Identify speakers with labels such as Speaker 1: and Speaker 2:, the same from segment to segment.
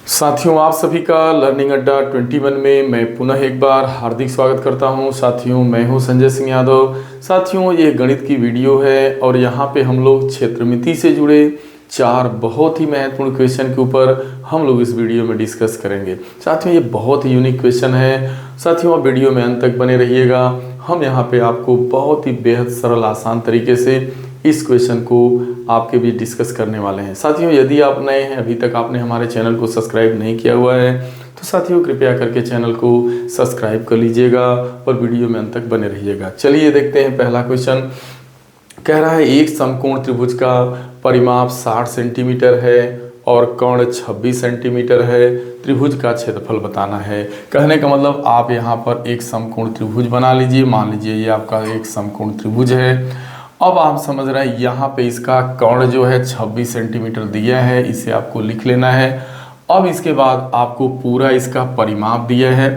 Speaker 1: साथियों, आप सभी का लर्निंग अड्डा 21 में मैं पुनः एक बार हार्दिक स्वागत करता हूं। साथियों, मैं हूं संजय सिंह यादव। साथियों, ये गणित की वीडियो है और यहां पे हम लोग क्षेत्रमिति से जुड़े 4 बहुत ही महत्वपूर्ण क्वेश्चन के ऊपर हम लोग इस वीडियो में डिस्कस करेंगे। साथियों, ये बहुत ही यूनिक क्वेश्चन है। साथियों, आप वीडियो में अंत तक बने रहिएगा। हम यहाँ पे आपको बहुत ही बेहद सरल आसान तरीके से इस क्वेश्चन को आपके बीच डिस्कस करने वाले हैं। साथियों, यदि आप नए हैं, अभी तक आपने हमारे चैनल को सब्सक्राइब नहीं किया हुआ है, तो साथियों कृपया करके चैनल को सब्सक्राइब कर लीजिएगा और वीडियो में अंत तक बने रहिएगा। चलिए देखते हैं पहला क्वेश्चन। कह रहा है एक समकोण त्रिभुज का परिमाप 60 सेंटीमीटर है और कर्ण 26 सेंटीमीटर है। त्रिभुज का क्षेत्रफल बताना है। कहने का मतलब आप यहाँ पर एक समकोण त्रिभुज बना लीजिए। मान लीजिए ये आपका एक समकोण त्रिभुज है। अब आप समझ रहे हैं यहाँ पे इसका कर्ण जो है 26 सेंटीमीटर दिया है, इसे आपको लिख लेना है। अब इसके बाद आपको पूरा इसका परिमाप दिया है।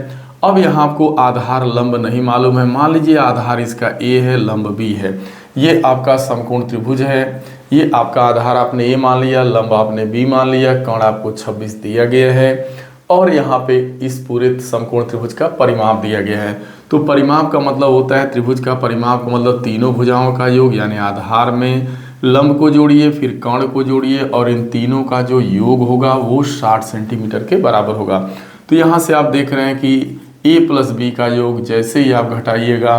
Speaker 1: अब यहाँ आपको आधार लंब नहीं मालूम है। मान लीजिए आधार इसका ए है, लंब बी है। ये आपका समकोण त्रिभुज है। ये आपका आधार आपने ए मान लिया, लंब आपने बी मान लिया, कर्ण आपको 26 दिया गया है और यहाँ पे इस पूरे समकोण त्रिभुज का परिमाप दिया गया है। तो परिमाप का मतलब होता है, त्रिभुज का परिमाप का मतलब तीनों भुजाओं का योग, यानी आधार में लंब को जोड़िए, फिर कर्ण को जोड़िए और इन तीनों का जो योग होगा वो 60 सेंटीमीटर के बराबर होगा। तो यहाँ से आप देख रहे हैं कि ए प्लस बी का योग जैसे ही आप घटाइएगा,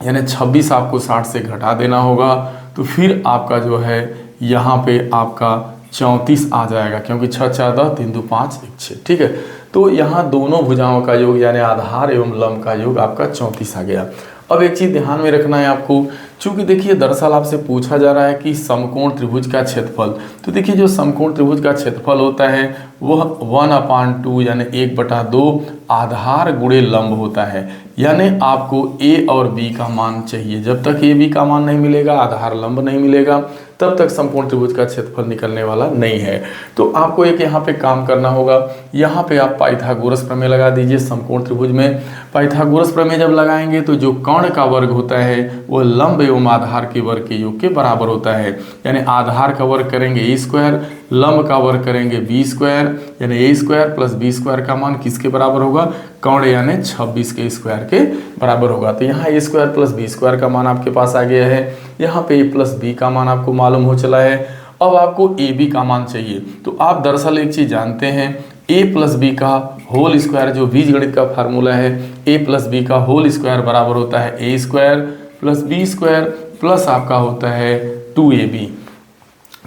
Speaker 1: यानी 26 आपको 60 से घटा देना होगा, तो फिर आपका जो है यहाँ पे आपका 34 आ जाएगा, क्योंकि 6 4 10 3 2 5 1 6। ठीक है, तो यहाँ दोनों भुजाओं का योग यानी आधार एवं लंब का योग आपका 34 आ गया। अब एक चीज़ ध्यान में रखना है आपको, चूंकि देखिए दरअसल आपसे पूछा जा रहा है कि समकोण त्रिभुज का क्षेत्रफल। तो देखिए जो समकोण त्रिभुज का क्षेत्रफल होता है वह 1/2 यानी 1/2 आधार गुणे लंब होता है। यानी आपको ए और बी का मान चाहिए। जब तक ए बी का मान नहीं मिलेगा, आधार लंब नहीं मिलेगा, तब तक समकोण त्रिभुज का क्षेत्रफल निकलने वाला नहीं है। तो आपको एक यहाँ पे काम करना होगा। यहाँ पे आप पाइथागोरस प्रमेय लगा दीजिए। समकोण त्रिभुज में पाइथागोरस प्रमेय जब लगाएंगे तो जो कर्ण का वर्ग होता है वह लंब एवं आधार के वर्ग के योग के बराबर होता है। यानी आधार का वर्ग करेंगे ए स्क्वायर, लंब का वर्ग करेंगे बी स्क्वायर, यानी ए स्क्वायर प्लस बी स्क्वायर का मान किसके बराबर होगा? कर्ण यानी 26 के स्क्वायर के बराबर होगा। तो यहाँ ए स्क्वायर प्लस बी स्क्वायर का मान आपके पास आ गया है। यहाँ पे ए प्लस बी का मान आपको मालूम हो चला है। अब आपको ए बी का मान चाहिए। तो आप दरअसल एक चीज जानते हैं, ए प्लस बी का होल स्क्वायर जो बीजगणित का फार्मूला है, ए प्लस बी का होल स्क्वायर बराबर होता है A square plus B square plus आपका होता है 2ab।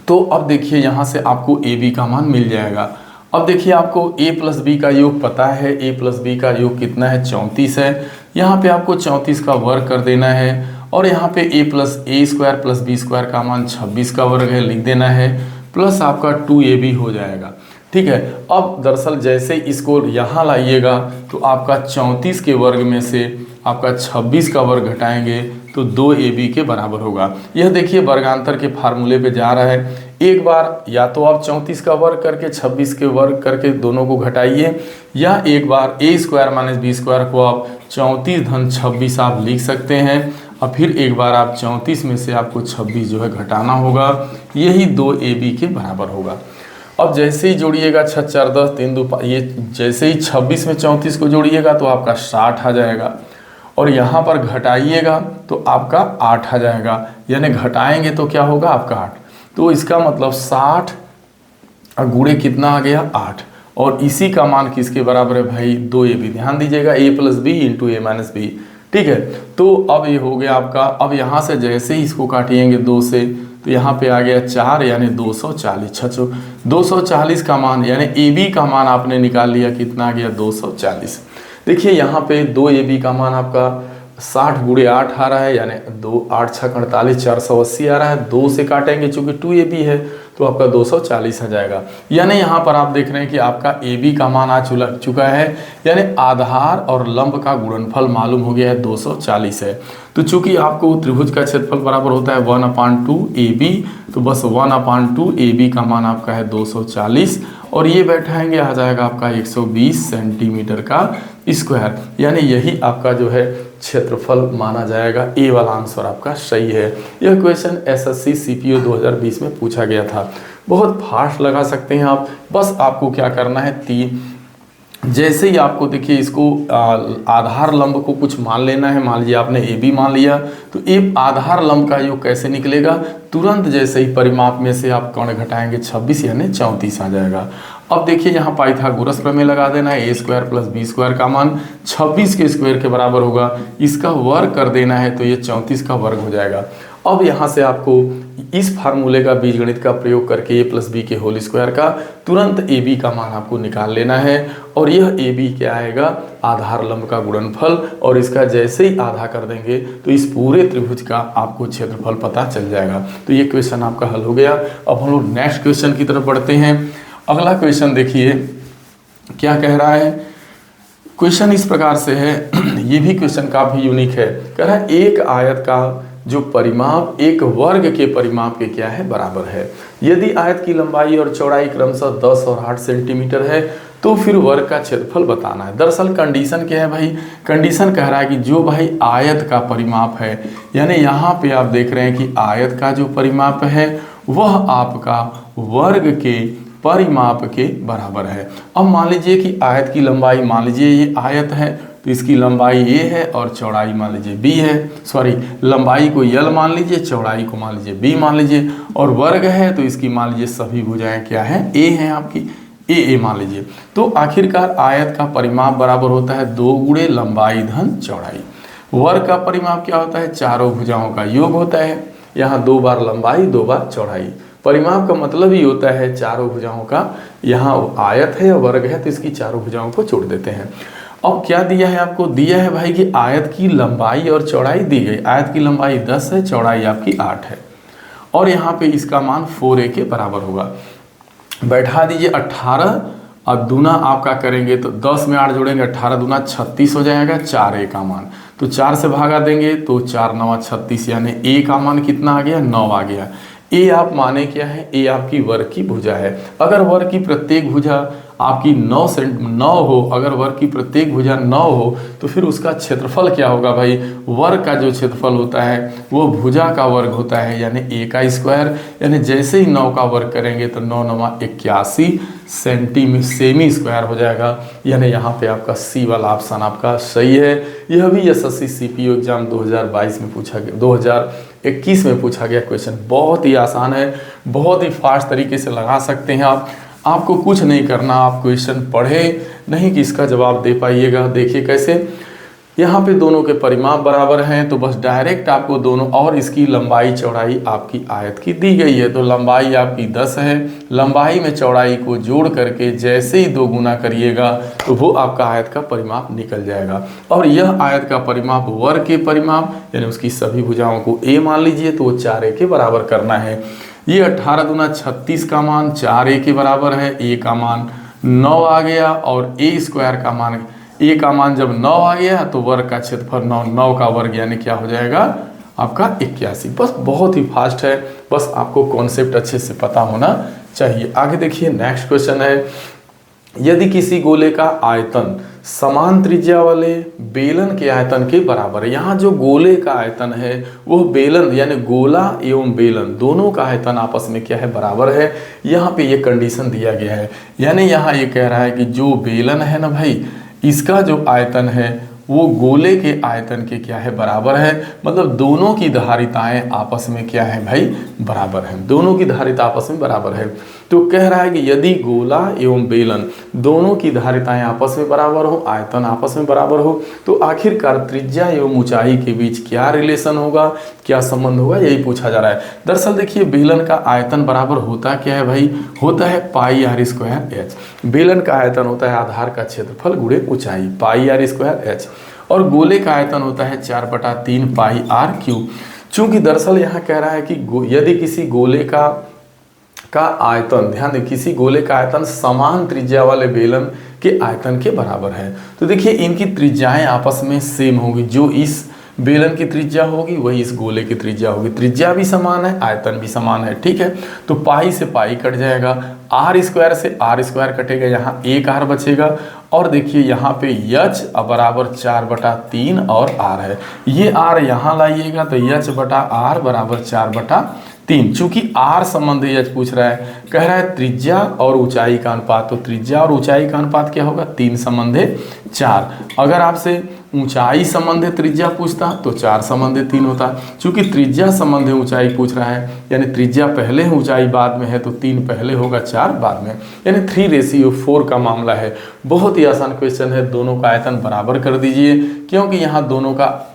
Speaker 1: तो अब देखिए यहाँ से आपको ए बी का मान मिल जाएगा। अब देखिए आपको a प्लस बी का योग पता है। a प्लस बी का योग कितना है? 34 है। यहाँ पे आपको 34 का वर्ग कर देना है और यहाँ पे a plus A square plus B square का मान 26 का वर्ग है, लिख देना है, प्लस आपका 2ab हो जाएगा। ठीक है, अब दरअसल जैसे इसको यहाँ लाइएगा तो आपका 34 के वर्ग में से आपका 26 का वर्ग घटाएंगे तो 2ab के बराबर होगा। यह देखिए वर्गांतर के फार्मूले पे जा रहा है। एक बार या तो आप 34 का वर्ग करके 26 के वर्ग करके दोनों को घटाइए, या एक बार ए स्क्वायर माइनस बी स्क्वायर को आप 34 धन 26 आप लिख सकते हैं और फिर एक बार आप 34 में से आपको 26 जो है घटाना होगा, यही 2ab के बराबर होगा। अब जैसे ही जोड़िएगा 6 4 10 3 2 5, ये जैसे ही 26 में 34 को जोड़िएगा तो आपका 60 आ जाएगा और यहाँ पर घटाइएगा तो आपका 8 आ जाएगा, यानी घटाएंगे तो क्या होगा आपका 8। तो इसका मतलब 60 गुणे कितना आ गया? 8। और इसी का मान किसके बराबर है भाई? 2ab। ध्यान दीजिएगा, a plus B into A minus B. ठीक है, तो अब ये हो गया आपका। अब यहाँ से जैसे ही इसको काटिएंगे 2 से तो यहाँ पे आ गया 4 यानी 240। 240 का मान यानी ab का मान आपने निकाल लिया, कितना आ गया? 240। देखिए यहाँ पे 2ab का मान आपका 60 गुणे 8 आ रहा है, यानी 2 8 6 48 480 आ रहा है। 2 से काटेंगे चूंकि 2ab है तो आपका 240 आ जाएगा। यानी यहाँ पर आप देख रहे हैं कि आपका ab का मान आ चुका है, यानी आधार और लंब का गुणनफल मालूम हो गया है, 240 है। तो चूंकि आपको त्रिभुज का क्षेत्रफल बराबर होता है 1/2ab, तो बस 1/2ab का मान आपका है 240 और ये बैठाएंगे आ जाएगा आपका 120 सेंटीमीटर का स्क्वायर, यानी यही आपका जो है क्षेत्रफल माना जाएगा। ए वाला आंसर आपका सही है। यह क्वेश्चन एसएससी सीपीओ 2020 में पूछा गया था। बहुत फास्ट लगा सकते हैं आप। बस आपको क्या करना है, जैसे ही आपको देखिए इसको आधार लंब को कुछ मान लेना है। मान लीजिए आपने ए बी मान लिया, तो ए आधार लंब का योग कैसे निकलेगा, तुरंत जैसे ही परिमाप में से आप कर्ण घटाएंगे 26 यानी 34 आ जाएगा। अब देखिए यहाँ पाइथागोरस प्रमेय लगा देना है। A square plus B square का मान 26 के स्क्वायर के बराबर होगा, इसका वर्ग कर देना है तो ये 34 का वर्ग हो जाएगा। अब यहाँ से आपको इस फार्मूले का बीजगणित का प्रयोग करके ए प्लस बी के होल स्क्वायर का तुरंत ए बी का मान आपको निकाल लेना है। और यह ए बी क्या आएगा, आधार लंब का गुणनफल, और इसका जैसे ही आधा कर देंगे तो इस पूरे त्रिभुज का आपको क्षेत्रफल पता चल जाएगा। तो ये क्वेश्चन आपका हल हो गया। अब हम लोग नेक्स्ट क्वेश्चन की तरफ बढ़ते हैं। अगला क्वेश्चन देखिए क्या कह रहा है। क्वेश्चन इस प्रकार से है, ये भी क्वेश्चन काफी यूनिक है। कह रहा है एक आयत का जो परिमाप एक वर्ग के परिमाप के क्या है, बराबर है। यदि आयत की लंबाई और चौड़ाई क्रमशः 10 और 8 सेंटीमीटर है तो फिर वर्ग का क्षेत्रफल बताना है। दरअसल कंडीशन क्या है भाई, कंडीशन कह रहा है कि जो भाई आयत का परिमाप है, यानी यहाँ पे आप देख रहे हैं कि आयत का जो परिमाप है वह आपका वर्ग के परिमाप के बराबर है। अब मान लीजिए कि आयत की लंबाई, मान लीजिए ये आयत है तो इसकी लंबाई ए है और चौड़ाई मान लीजिए बी है, सॉरी लंबाई को यल मान लीजिए, चौड़ाई को मान लीजिए बी मान लीजिए, और वर्ग है तो इसकी मान लीजिए सभी भुजाएं क्या है, ए हैं आपकी, ए मान लीजिए। तो आखिरकार आयत का परिमाप बराबर होता है 2 गुणे लंबाई धन चौड़ाई। वर्ग का परिमाप क्या होता है, चारों भुजाओं का योग होता है। यहाँ 2 बार लंबाई 2 बार चौड़ाई। परिमाप का मतलब ही होता है चारों भुजाओं का, यहाँ आयत है वर्ग है तो इसकी चारों भुजाओं को जोड़ देते हैं। अब क्या दिया है आपको, दिया है भाई कि आयत की लंबाई और चौड़ाई दी गई। आयत की लंबाई 10 है, चौड़ाई आपकी 8 है, और यहाँ पे इसका मान 4a के बराबर होगा। बैठा दीजिए 18, अब दूना आपका करेंगे तो 10 में 8 जोड़ेंगे, 18 दूना 36 हो जाएगा, 4a का मान। तो 4 से भागा देंगे तो 4 9 36, यानी a का मान कितना आ गया, 9 आ गया। ए आप माने क्या है, ए आपकी वर्ग की भुजा है। अगर वर्ग की प्रत्येक भुजा आपकी 9 हो, अगर वर्ग की प्रत्येक भुजा 9 हो तो फिर उसका क्षेत्रफल क्या होगा भाई, वर्ग का जो क्षेत्रफल होता है वो भुजा का वर्ग होता है, यानी ए का स्क्वायर। यानी जैसे ही 9 का वर्ग करेंगे तो 9 9 81 सेमी स्क्वायर हो जाएगा। यानी यहाँ पे आपका सी वाला ऑप्शन आपका सही है। यह भी एसएससी सीपीओ एग्जाम 2022 में पूछा गया, 2021 में पूछा गया क्वेश्चन। बहुत ही आसान है, बहुत ही फास्ट तरीके से लगा सकते हैं आप। आपको कुछ नहीं करना, आप क्वेश्चन पढ़े नहीं कि इसका जवाब दे पाइएगा। देखिए कैसे, यहाँ पे दोनों के परिमाप बराबर हैं तो बस डायरेक्ट आपको दोनों, और इसकी लंबाई चौड़ाई आपकी आयत की दी गई है तो लंबाई आपकी 10 है, लंबाई में चौड़ाई को जोड़ करके जैसे ही 2 गुना करिएगा तो वो आपका आयत का परिमाप निकल जाएगा। और यह आयत का परिमाप वर्ग के परिमाप, यानी उसकी सभी भुजाओं को a मान लीजिए तो वो 4a के बराबर करना है। ये 18 दूना 36 का मान 4a के बराबर है, a का मान 9 आ गया, और a स्क्वायर का मान, a का मान जब 9 आ गया तो वर्ग का क्षेत्रफल 9 का वर्ग यानी क्या हो जाएगा आपका 81। बस बहुत ही फास्ट है, बस आपको कॉन्सेप्ट अच्छे से पता होना चाहिए। आगे देखिए नेक्स्ट क्वेश्चन है, यदि किसी गोले का आयतन समान त्रिज्या वाले बेलन के आयतन के बराबर है। यहाँ जो गोले का आयतन है वो बेलन यानी गोला एवं बेलन दोनों का आयतन आपस में क्या है, बराबर है। यहाँ पे ये कंडीशन दिया गया है, यानी यहाँ ये कह रहा है कि जो बेलन है ना भाई, इसका जो आयतन है वो गोले के आयतन के क्या है, बराबर है। मतलब दोनों की धारिताएं आपस में क्या है भाई, बराबर है। दोनों की धारिता आपस में बराबर है। तो कह रहा है कि यदि गोला एवं बेलन दोनों की धारिताएं आपस में बराबर हो, आयतन आपस में बराबर हो, तो आखिरकार त्रिज्या एवं ऊंचाई के बीच क्या रिलेशन होगा, क्या संबंध होगा, यही पूछा जा रहा है। दरअसल देखिए बेलन का आयतन बराबर होता क्या है भाई, होता है पाई आर स्क्वायर एच। बेलन का आयतन होता है आधार का क्षेत्रफल गुणे ऊंचाई, पाई आर स्क्वायर एच। और गोले का आयतन होता है 4/3 पाई आर क्यूब। चूंकि दरअसल यहाँ कह रहा है कि यदि किसी गोले का आयतन, ध्यान दें, किसी गोले का आयतन समान त्रिज्या वाले बेलन के आयतन के बराबर है, तो देखिए इनकी त्रिज्याएं आपस में सेम होगी। जो इस बेलन की त्रिज्या होगी वही इस गोले की त्रिज्या होगी। त्रिज्या भी समान है, आयतन भी समान है, ठीक है। तो पाई से पाई कट जाएगा, आर स्क्वायर से आर स्क्वायर कटेगा, यहाँ एक आर बचेगा, और देखिए यहाँ पे यच बराबर 4/3 और आर है। ये आर यहाँ लाइएगा तो यच बटा आर बराबर 4/3। चूंकि आर संबंध यच पूछ रहा है, कह रहा है त्रिज्या और ऊंचाई का अनुपात, तो त्रिज्या और ऊंचाई का अनुपात क्या होगा, 3 संबंधे 4। अगर आपसे ऊंचाई संबंधे त्रिज्या पूछता तो 4 संबंधे 3 होता। चूंकि त्रिज्या संबंधे ऊंचाई पूछ रहा है, यानी त्रिज्या पहले है ऊंचाई बाद में है, तो 3 पहले होगा 4 बाद में, यानी 3:4 का मामला है। बहुत ही आसान क्वेश्चन है। दोनों का आयतन बराबर कर दीजिए, क्योंकि यहाँ दोनों का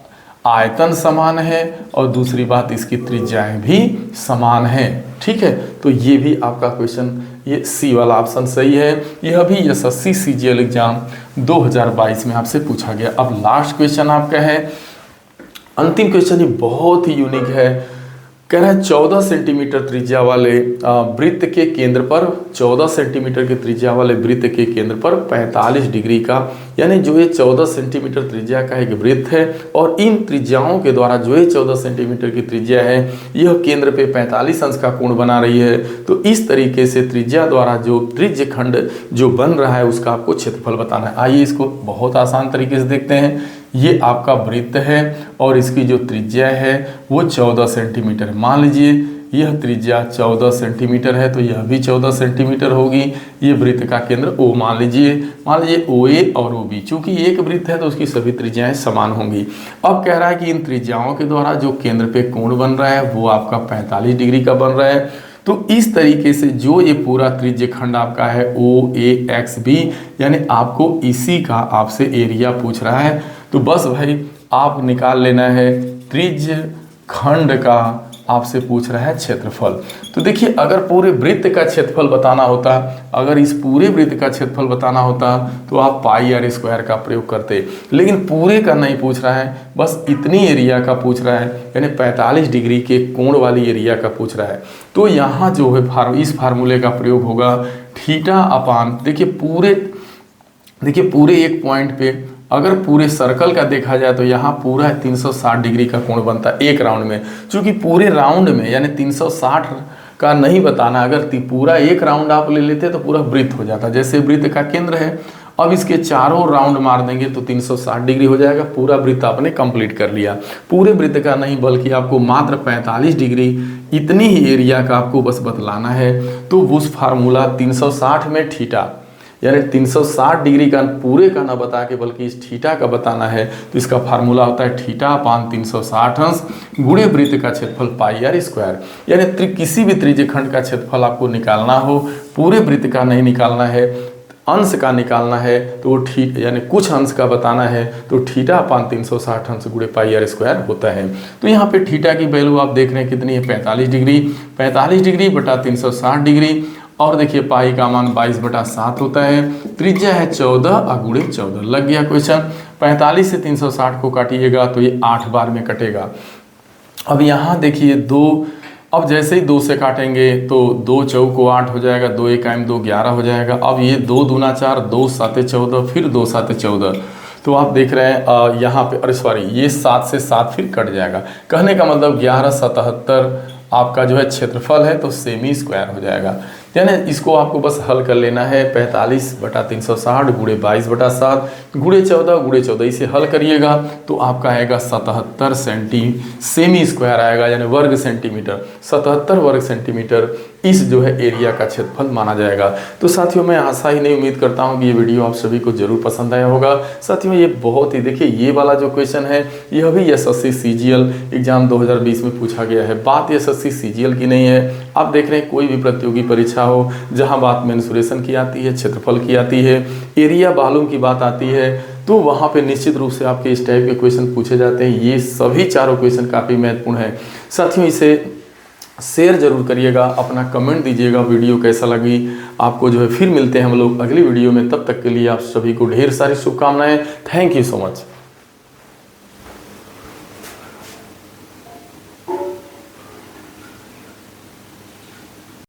Speaker 1: आयतन समान है और दूसरी बात इसकी त्रिज्याएं भी समान है। ठीक है, तो ये भी आपका क्वेश्चन, ये सी वाला ऑप्शन सही है। यह भी एसएससी सीजीएल एग्जाम 2022 में आपसे पूछा गया। अब लास्ट क्वेश्चन आपका है, अंतिम क्वेश्चन, ये बहुत ही यूनिक है। कह रहा है 14 सेंटीमीटर त्रिज्या वाले वृत्त के केंद्र पर, 14 सेंटीमीटर के त्रिज्या वाले वृत्त के केंद्र पर 45 डिग्री का, यानी जो ये 14 सेंटीमीटर त्रिज्या का एक वृत्त है और इन त्रिज्याओं के द्वारा जो ये 14 सेंटीमीटर की त्रिज्या है यह केंद्र पे 45 अंश का कोण बना रही है। तो इस तरीके से त्रिज्या द्वारा जो त्रिज्य खंड जो बन रहा है उसका आपको क्षेत्रफल बताना है। आइए इसको बहुत आसान तरीके से देखते हैं। ये आपका वृत्त है और इसकी जो त्रिज्या है वो 14 सेंटीमीटर। मान लीजिए यह त्रिज्या 14 सेंटीमीटर है तो यह भी 14 सेंटीमीटर होगी। ये वृत्त का केंद्र O मान लीजिए OA और OB, चूंकि एक वृत्त है तो उसकी सभी त्रिज्याएं समान होंगी। अब कह रहा है कि इन त्रिज्याओं के द्वारा जो केंद्र पे कोण बन रहा है वो आपका 45 डिग्री का बन रहा है। तो इस तरीके से जो ये पूरा त्रिज्य खंड आपका है OAXB, यानी आपको इसी का आपसे एरिया पूछ रहा है। तो बस भाई आप निकाल लेना है त्रिज्य खंड का, आपसे पूछ रहा है क्षेत्रफल। तो देखिए अगर पूरे वृत्त का क्षेत्रफल बताना होता, अगर इस पूरे वृत्त का क्षेत्रफल बताना होता तो आप πr² का प्रयोग करते, लेकिन पूरे का नहीं पूछ रहा है, बस इतनी एरिया का पूछ रहा है, यानी 45 डिग्री के कोण वाली एरिया का पूछ रहा है। तो यहाँ जो है इस फार्मूले का प्रयोग होगा थीटा अपान, देखिए पूरे एक पॉइंट पे अगर पूरे सर्कल का देखा जाए तो यहाँ पूरा 360 डिग्री का कोण बनता है एक राउंड में। चूंकि पूरे राउंड में यानी 360 का नहीं बताना, अगर पूरा एक राउंड आप ले लेते तो पूरा वृत्त हो जाता। जैसे वृत्त का केंद्र है, अब इसके चारों राउंड मार देंगे तो 360 डिग्री हो जाएगा, पूरा वृत्त आपने कंप्लीट कर लिया। पूरे वृत्त का नहीं बल्कि आपको मात्र 45 डिग्री इतनी ही एरिया का आपको बस बतलाना है। तो उस फार्मूला 360 में थीटा, यानी 360 डिग्री का पूरे का ना बता के बल्कि इस थीटा का बताना है, तो इसका फार्मूला होता है थीटा अपान 360 अंश गुणे वृत्त का क्षेत्रफल πr²। यानी किसी भी त्रिज्य खंड का क्षेत्रफल आपको निकालना हो, पूरे वृत्त का नहीं निकालना है, अंश का निकालना है, तो यानी कुछ अंश का बताना है, तो थीटा अपान 360 अंश गुणे πr² होता है। तो यहाँ पे थीटा की वैल्यू आप देख रहे हैं कितनी है, 45 डिग्री। 45 डिग्री बटा 360 डिग्री, और देखिए पाई का मान 22/7 होता है। त्रिज्या है 14 गुणे 14। लग गया क्वेश्चन। 45 से 360 को काटिएगा तो ये 8 बार में कटेगा। अब यहाँ देखिए 2, अब जैसे ही 2 से काटेंगे तो 2 चौको 8 हो जाएगा, 2 1 2 11 हो जाएगा। अब ये 2 दूना 4, 2 7 14, फिर 2 7 14। तो आप देख रहे हैं यहाँ पे, अरे सॉरी, ये 7 से 7 फिर कट जाएगा। कहने का मतलब 1177 आपका जो है क्षेत्रफल है, तो सेमी स्क्वायर हो जाएगा। यानी इसको आपको बस हल कर लेना है। 45/360 गुणे 22/7 गुणे 14 इसे हल करिएगा तो आपका आएगा 77 सेमी स्क्वायर आएगा, यानी वर्ग सेंटीमीटर। 77 वर्ग सेंटीमीटर इस जो है एरिया का क्षेत्रफल माना जाएगा। तो साथियों मैं आशा ही नहीं उम्मीद करता हूँ कि ये वीडियो आप सभी को जरूर पसंद आया होगा। साथियों ये बहुत ही, देखिए ये वाला जो क्वेश्चन है यह भी एसएससी सीजीएल एग्जाम 2020 में पूछा गया है। बात एसएससी सीजीएल की नहीं है। आप देख रहे हैं कोई भी प्रतियोगी परीक्षा हो जहाँ बात मेंसुरेशन की आती है, क्षेत्रफल की आती है, एरिया वॉल्यूम की बात आती है, तो वहाँ पे निश्चित रूप से आपके इस टाइप के क्वेश्चन पूछे जाते हैं। ये सभी चारों क्वेश्चन काफ़ी महत्वपूर्ण है। साथियों इसे शेयर जरूर करिएगा, अपना कमेंट दीजिएगा वीडियो कैसा लगी आपको। जो है फिर मिलते हैं हम लोग अगली वीडियो में, तब तक के लिए आप सभी को ढेर सारी शुभकामनाएं। Thank you so much.